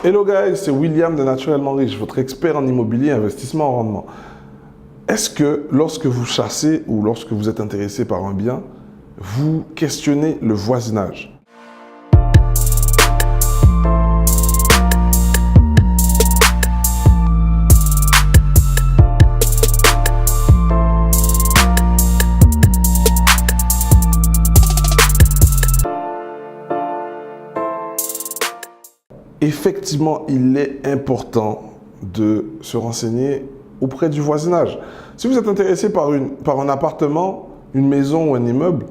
Hello guys, c'est William de Naturellement Riche, votre expert en immobilier et investissement en rendement. Est-ce que lorsque vous chassez ou lorsque vous êtes intéressé par un bien, vous questionnez le voisinage? Effectivement, il est important de se renseigner auprès du voisinage. Si vous êtes intéressé par un appartement, une maison ou un immeuble,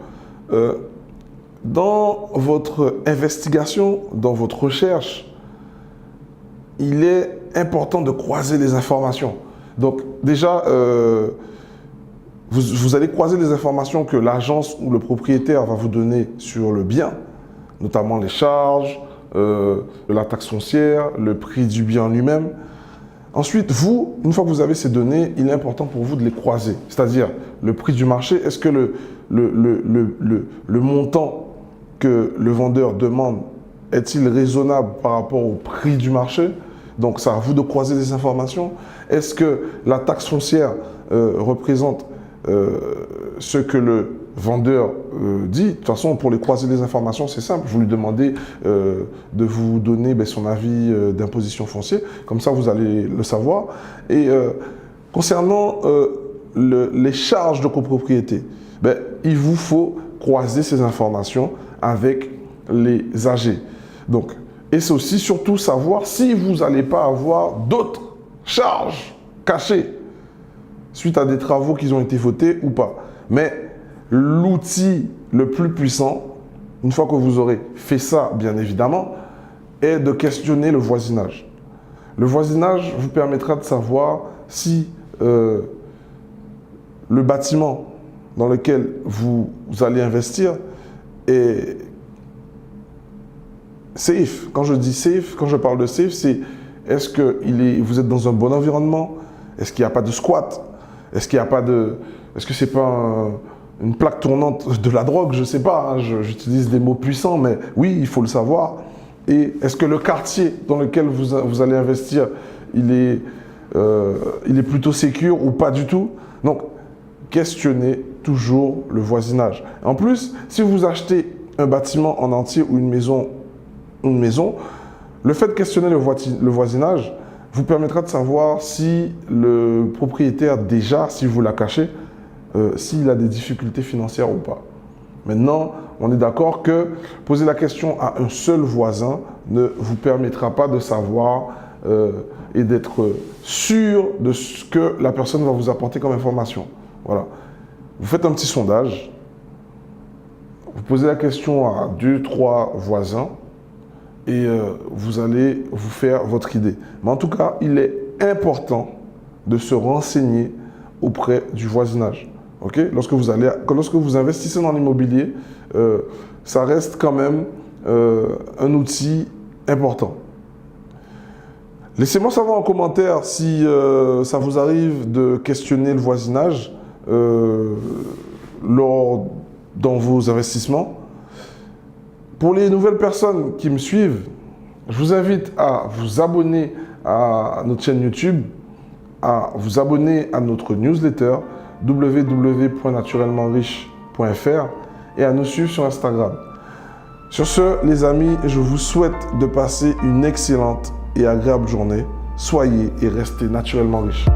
dans votre investigation, dans votre recherche, il est important de croiser les informations. Donc déjà, vous allez croiser les informations que l'agence ou le propriétaire va vous donner sur le bien, notamment les charges, la taxe foncière, le prix du bien lui-même. Ensuite, vous, une fois que vous avez ces données, il est important pour vous de les croiser. C'est-à-dire, le prix du marché, est-ce que le montant que le vendeur demande est-il raisonnable par rapport au prix du marché? Donc, c'est à vous de croiser les informations. Est-ce que la taxe foncière représente ce que le vendeur dit? De toute façon, pour les croiser les informations, c'est simple. Vous lui demandez de vous donner son avis d'imposition foncière. Comme ça, vous allez le savoir. Et concernant les charges de copropriété, il vous faut croiser ces informations avec les AG. Donc, et c'est aussi surtout savoir si vous n'allez pas avoir d'autres charges cachées suite à des travaux qui ont été votés ou pas. Mais l'outil le plus puissant, une fois que vous aurez fait ça, bien évidemment, est de questionner le voisinage. Le voisinage vous permettra de savoir si le bâtiment dans lequel vous allez investir est safe. Quand je dis safe, quand je parle de safe, c'est est-ce que vous êtes dans un bon environnement? Est-ce qu'il n'y a pas de squat? Est-ce qu'il n'y a pas de... Est-ce que c'est pas une plaque tournante de la drogue? Je ne sais pas, hein, j'utilise des mots puissants, mais oui, il faut le savoir. Et est-ce que le quartier dans lequel vous allez investir, il est plutôt sécure ou pas du tout? Donc, questionnez toujours le voisinage. En plus, si vous achetez un bâtiment en entier ou une maison, le fait de questionner le voisinage vous permettra de savoir si le propriétaire, déjà, si vous la cachez, s'il a des difficultés financières ou pas. Maintenant, on est d'accord que poser la question à un seul voisin ne vous permettra pas de savoir et d'être sûr de ce que la personne va vous apporter comme information. Voilà. Vous faites un petit sondage, vous posez la question à 2-3 voisins, et vous allez vous faire votre idée. Mais en tout cas, il est important de se renseigner auprès du voisinage. Okay? Lorsque vous investissez dans l'immobilier, ça reste quand même un outil important. Laissez-moi savoir en commentaire si ça vous arrive de questionner le voisinage dans vos investissements. Pour les nouvelles personnes qui me suivent, je vous invite à vous abonner à notre chaîne YouTube, à vous abonner à notre newsletter www.naturellementriche.fr et à nous suivre sur Instagram. Sur ce, les amis, je vous souhaite de passer une excellente et agréable journée. Soyez et restez naturellement riches.